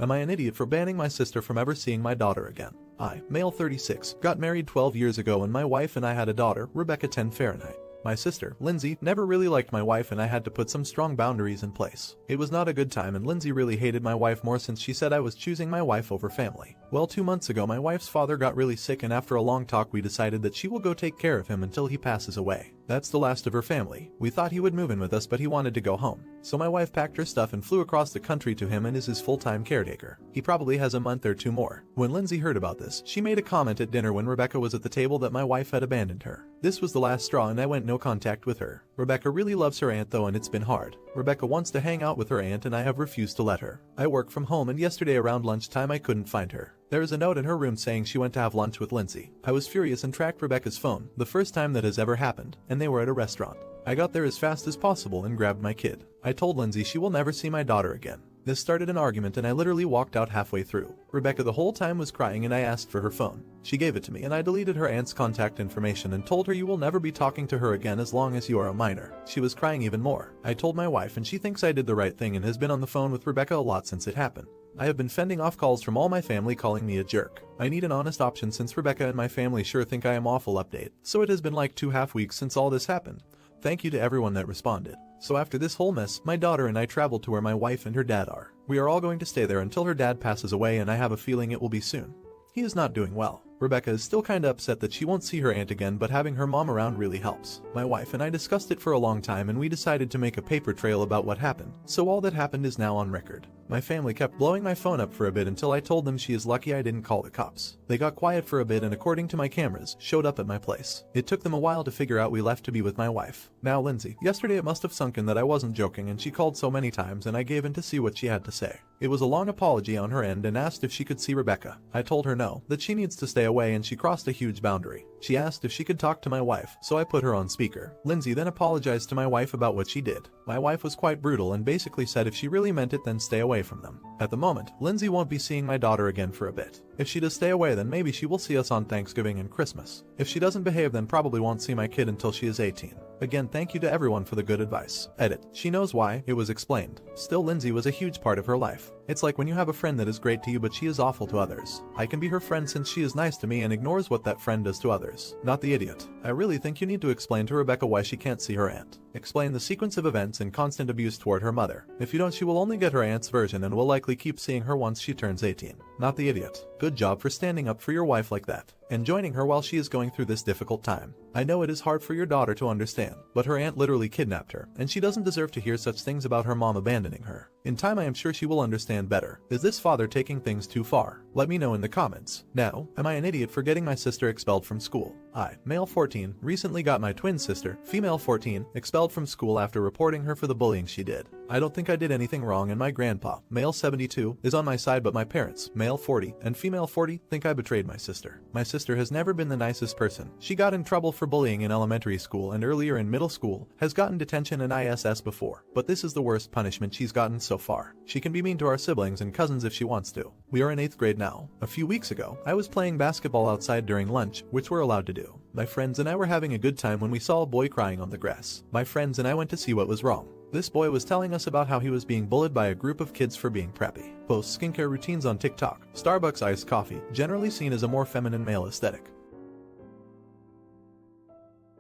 Am I an idiot for banning my sister from ever seeing my daughter again? I, male 36, got married 12 years ago and my wife and I had a daughter, Rebecca 10 Fahrenheit. My sister, Lindsay, never really liked my wife and I had to put some strong boundaries in place. It was not a good time and Lindsay really hated my wife more since she said I was choosing my wife over family. Well, 2 months ago my wife's father got really sick and after a long talk we decided that she will go take care of him until he passes away. That's the last of her family. We thought he would move in with us but he wanted to go home. So my wife packed her stuff and flew across the country to him and is his full-time caretaker. He probably has a month or 2 more. When Lindsay heard about this, she made a comment at dinner when Rebecca was at the table that my wife had abandoned her. This was the last straw and I went no contact with her. Rebecca really loves her aunt though and it's been hard. Rebecca wants to hang out with her aunt and I have refused to let her. I work from home and yesterday around lunchtime I couldn't find her. There is a note in her room saying she went to have lunch with Lindsay. I was furious and tracked Rebecca's phone, the first time that has ever happened, and they were at a restaurant. I got there as fast as possible and grabbed my kid. I told Lindsay she will never see my daughter again. This started an argument and I literally walked out halfway through. Rebecca the whole time was crying and I asked for her phone. She gave it to me and I deleted her aunt's contact information and told her you will never be talking to her again as long as you are a minor. She was crying even more. I told my wife and she thinks I did the right thing and has been on the phone with Rebecca a lot since it happened. I have been fending off calls from all my family calling me a jerk. I need an honest option since Rebecca and my family sure think I am awful update. So it has been like 2.5 weeks since all this happened. Thank you to everyone that responded. So after this whole mess, my daughter and I traveled to where my wife and her dad are. We are all going to stay there until her dad passes away and I have a feeling it will be soon. He is not doing well. Rebecca is still kinda upset that she won't see her aunt again but having her mom around really helps. My wife and I discussed it for a long time and we decided to make a paper trail about what happened. So all that happened is now on record. My family kept blowing my phone up for a bit until I told them she is lucky I didn't call the cops. They got quiet for a bit and according to my cameras, showed up at my place. It took them a while to figure out we left to be with my wife. Now Lindsay, yesterday it must have sunk in that I wasn't joking and she called so many times and I gave in to see what she had to say. It was a long apology on her end and asked if she could see Rebecca. I told her no, that she needs to stay away and she crossed a huge boundary. She asked if she could talk to my wife, so I put her on speaker. Lindsay then apologized to my wife about what she did. My wife was quite brutal and basically said if she really meant it then stay away from them. At the moment, Lindsay won't be seeing my daughter again for a bit. If she does stay away then maybe she will see us on Thanksgiving and Christmas. If she doesn't behave then probably won't see my kid until she is 18. Again, thank you to everyone for the good advice. Edit. She knows why, it was explained. Still, Lindsay was a huge part of her life. It's like when you have a friend that is great to you but she is awful to others. I can be her friend since she is nice to me and ignores what that friend does to others. Not the idiot. I really think you need to explain to Rebecca why she can't see her aunt. Explain the sequence of events and constant abuse toward her mother. If you don't she will only get her aunt's version and will likely keep seeing her once she turns 18. Not the idiot. Good job for standing up for your wife like that and joining her while she is going through this difficult time. I know it is hard for your daughter to understand, but her aunt literally kidnapped her, and she doesn't deserve to hear such things about her mom abandoning her. In time I am sure she will understand better. Is this father taking things too far? Let me know in the comments. Now, am I an idiot for getting my sister expelled from school? I, male 14, recently got my twin sister, female 14, expelled from school after reporting her for the bullying she did. I don't think I did anything wrong and my grandpa, male 72, is on my side but my parents, male 40, and female 40, think I betrayed my sister. My sister has never been the nicest person. She got in trouble for bullying in elementary school and earlier in middle school, has gotten detention and ISS before, but this is the worst punishment she's gotten so far. She can be mean to our siblings and cousins if she wants to. We are in 8th grade now. A few weeks ago, I was playing basketball outside during lunch, which we're allowed to do. My friends and I were having a good time when we saw a boy crying on the grass. My friends and I went to see what was wrong. This boy was telling us about how he was being bullied by a group of kids for being preppy. Posts skincare routines on TikTok. Starbucks iced coffee, generally seen as a more feminine male aesthetic.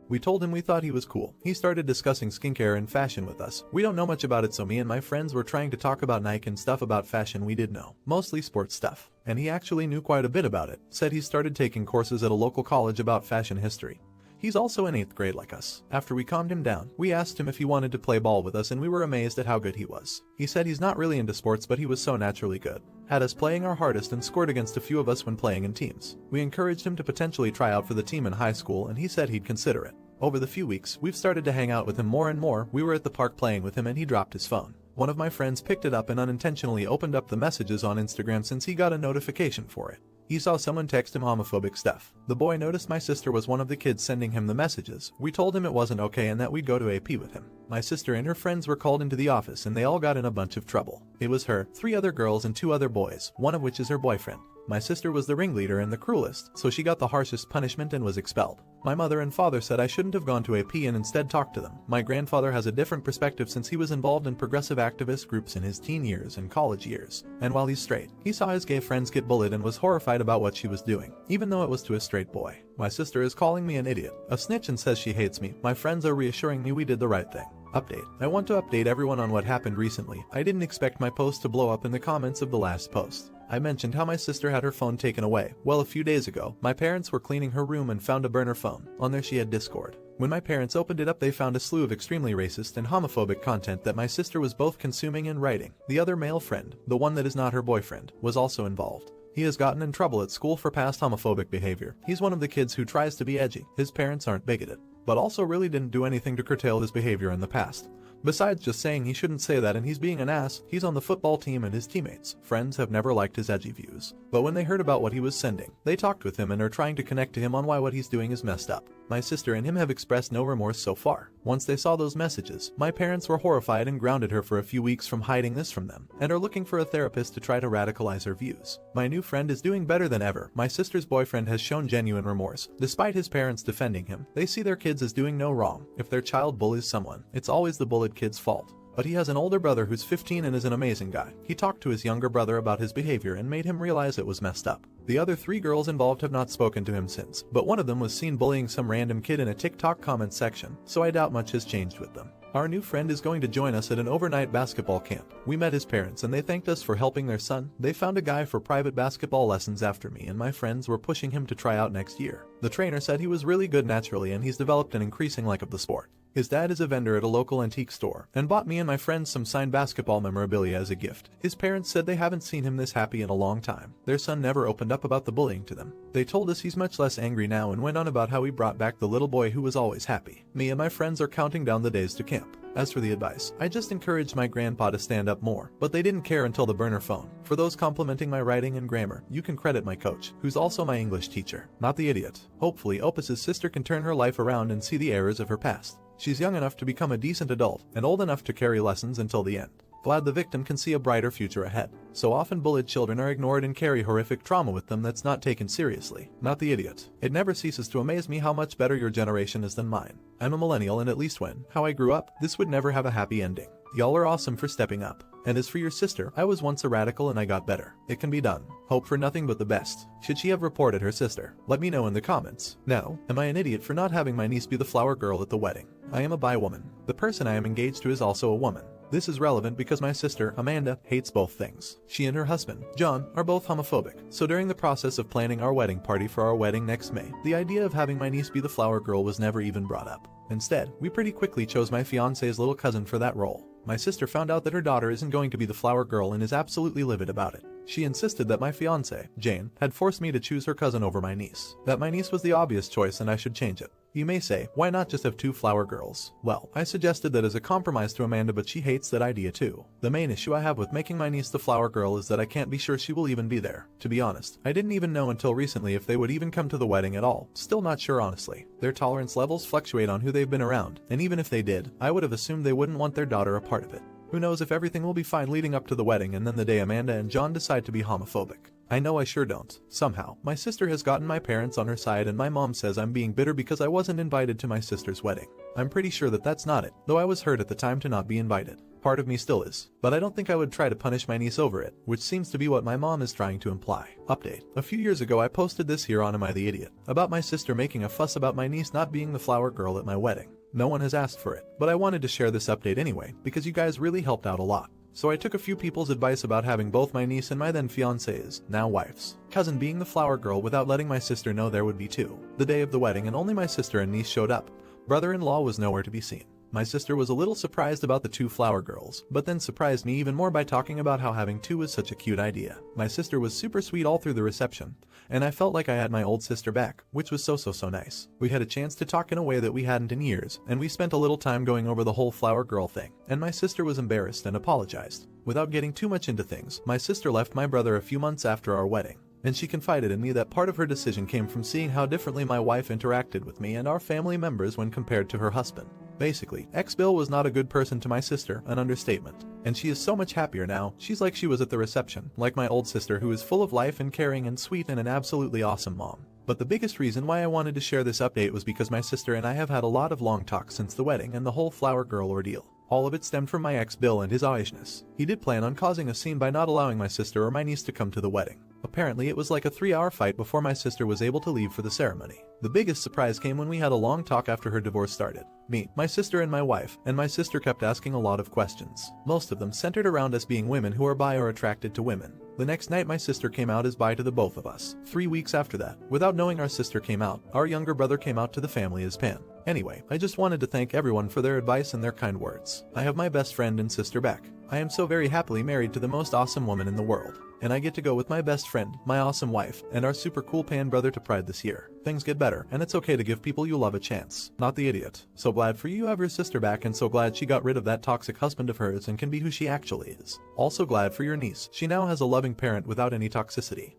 We told him we thought he was cool. He started discussing skincare and fashion with us. We don't know much about it so me and my friends were trying to talk about Nike and stuff about fashion we did know. Mostly sports stuff. And he actually knew quite a bit about it. Said he started taking courses at a local college about fashion history. He's also in 8th grade like us. After we calmed him down, we asked him if he wanted to play ball with us and we were amazed at how good he was. He said he's not really into sports but he was so naturally good. Had us playing our hardest and scored against a few of us when playing in teams. We encouraged him to potentially try out for the team in high school and he said he'd consider it. Over the few weeks, we've started to hang out with him more and more. We were at the park playing with him and he dropped his phone. One of my friends picked it up and unintentionally opened up the messages on Instagram since he got a notification for it. He saw someone text him homophobic stuff. The boy noticed my sister was one of the kids sending him the messages. We told him it wasn't okay and that we'd go to AP with him. My sister and her friends were called into the office and they all got in a bunch of trouble. It was her, 3 other girls and 2 other boys, one of which is her boyfriend. My sister was the ringleader and the cruelest, so she got the harshest punishment and was expelled. My mother and father said I shouldn't have gone to AP and instead talked to them. My grandfather has a different perspective since he was involved in progressive activist groups in his teen years and college years. And while he's straight, he saw his gay friends get bullied and was horrified about what she was doing, even though it was to a straight boy. My sister is calling me an idiot, a snitch, and says she hates me. My friends are reassuring me we did the right thing. Update. I want to update everyone on what happened recently. I didn't expect my post to blow up in the comments of the last post. I mentioned how my sister had her phone taken away. Well, a few days ago, my parents were cleaning her room and found a burner phone. On there she had Discord. When my parents opened it up, they found a slew of extremely racist and homophobic content that my sister was both consuming and writing. The other male friend, the one that is not her boyfriend, was also involved. He has gotten in trouble at school for past homophobic behavior. He's one of the kids who tries to be edgy. His parents aren't bigoted, but also really didn't do anything to curtail his behavior in the past. Besides just saying he shouldn't say that and he's being an ass, he's on the football team and his teammates, friends have never liked his edgy views. But when they heard about what he was sending, they talked with him and are trying to connect to him on why what he's doing is messed up. My sister and him have expressed no remorse so far. Once they saw those messages, my parents were horrified and grounded her for a few weeks from hiding this from them, and are looking for a therapist to try to radicalize her views. My new friend is doing better than ever. My sister's boyfriend has shown genuine remorse. Despite his parents defending him, they see their kids as doing no wrong. If their child bullies someone, it's always the bullied kid's fault. But he has an older brother who's 15 and is an amazing guy. He talked to his younger brother about his behavior and made him realize it was messed up. The other 3 girls involved have not spoken to him since, but one of them was seen bullying some random kid in a TikTok comment section, so I doubt much has changed with them. Our new friend is going to join us at an overnight basketball camp. We met his parents and they thanked us for helping their son. They found a guy for private basketball lessons after me, and my friends were pushing him to try out next year. The trainer said he was really good naturally and he's developed an increasing like of the sport. His dad is a vendor at a local antique store and bought me and my friends some signed basketball memorabilia as a gift. His parents said they haven't seen him this happy in a long time. Their son never opened up about the bullying to them. They told us he's much less angry now and went on about how he brought back the little boy who was always happy. Me and my friends are counting down the days to camp. As for the advice, I just encouraged my grandpa to stand up more, but they didn't care until the burner phone. For those complimenting my writing and grammar, you can credit my coach, who's also my English teacher, not the idiot. Hopefully Opus's sister can turn her life around and see the errors of her past. She's young enough to become a decent adult and old enough to carry lessons until the end. Glad the victim can see a brighter future ahead. So often bullied children are ignored and carry horrific trauma with them that's not taken seriously, not the idiot. It never ceases to amaze me how much better your generation is than mine. I'm a millennial and at least when, how I grew up, this would never have a happy ending. Y'all are awesome for stepping up. And as for your sister, I was once a radical and I got better. It can be done. Hope for nothing but the best. Should she have reported her sister? Let me know in the comments. Now, am I an idiot for not having my niece be the flower girl at the wedding? I am a bi woman. The person I am engaged to is also a woman. This is relevant because my sister, Amanda, hates both things. She and her husband, John, are both homophobic. So during the process of planning our wedding party for our wedding next May, the idea of having my niece be the flower girl was never even brought up. Instead, we pretty quickly chose my fiance's little cousin for that role. My sister found out that her daughter isn't going to be the flower girl and is absolutely livid about it. She insisted that my fiance, Jane, had forced me to choose her cousin over my niece. That my niece was the obvious choice and I should change it. You may say, why not just have 2 flower girls? Well, I suggested that as a compromise to Amanda, but she hates that idea too. The main issue I have with making my niece the flower girl is that I can't be sure she will even be there. To be honest, I didn't even know until recently if they would even come to the wedding at all. Still not sure honestly. Their tolerance levels fluctuate on who they've been around, and even if they did, I would have assumed they wouldn't want their daughter a part of it. Who knows if everything will be fine leading up to the wedding and then the day Amanda and John decide to be homophobic. I know I sure don't. Somehow, my sister has gotten my parents on her side and my mom says I'm being bitter because I wasn't invited to my sister's wedding. I'm pretty sure that that's not it, though I was hurt at the time to not be invited. Part of me still is. But I don't think I would try to punish my niece over it, which seems to be what my mom is trying to imply. Update. A few years ago I posted this here on Am I the Idiot? About my sister making a fuss about my niece not being the flower girl at my wedding. No one has asked for it, but I wanted to share this update anyway, because you guys really helped out a lot. So I took a few people's advice about having both my niece and my then fiance's, now wife's, cousin being the flower girl without letting my sister know there would be 2. The day of the wedding and only my sister and niece showed up. Brother-in-law was nowhere to be seen. My sister was a little surprised about the 2 flower girls, but then surprised me even more by talking about how having 2 was such a cute idea. My sister was super sweet all through the reception, and I felt like I had my old sister back, which was so nice. We had a chance to talk in a way that we hadn't in years, and we spent a little time going over the whole flower girl thing, and my sister was embarrassed and apologized. Without getting too much into things, my sister left my brother a few months after our wedding, and she confided in me that part of her decision came from seeing how differently my wife interacted with me and our family members when compared to her husband. Basically, ex-Bill was not a good person to my sister, an understatement. And she is so much happier now. She's like she was at the reception, like my old sister who is full of life and caring and sweet and an absolutely awesome mom. But the biggest reason why I wanted to share this update was because my sister and I have had a lot of long talks since the wedding and the whole flower girl ordeal. All of it stemmed from my ex Bill and his Aishness. He did plan on causing a scene by not allowing my sister or my niece to come to the wedding. Apparently it was like a 3-hour fight before my sister was able to leave for the ceremony. The biggest surprise came when we had a long talk after her divorce started. Me, my sister and my sister kept asking a lot of questions. Most of them centered around us being women who are bi or attracted to women. The next night my sister came out as bi to the both of us. 3 weeks after that, without knowing our sister came out, our younger brother came out to the family as pan. Anyway, I just wanted to thank everyone for their advice and their kind words. I have my best friend and sister back. I am so very happily married to the most awesome woman in the world. And I get to go with my best friend, my awesome wife, and our super cool pan brother to Pride this year. Things get better, and it's okay to give people you love a chance. Not the idiot. So glad for you have your sister back, and so glad she got rid of that toxic husband of hers and can be who she actually is. Also glad for your niece. She now has a loving parent without any toxicity.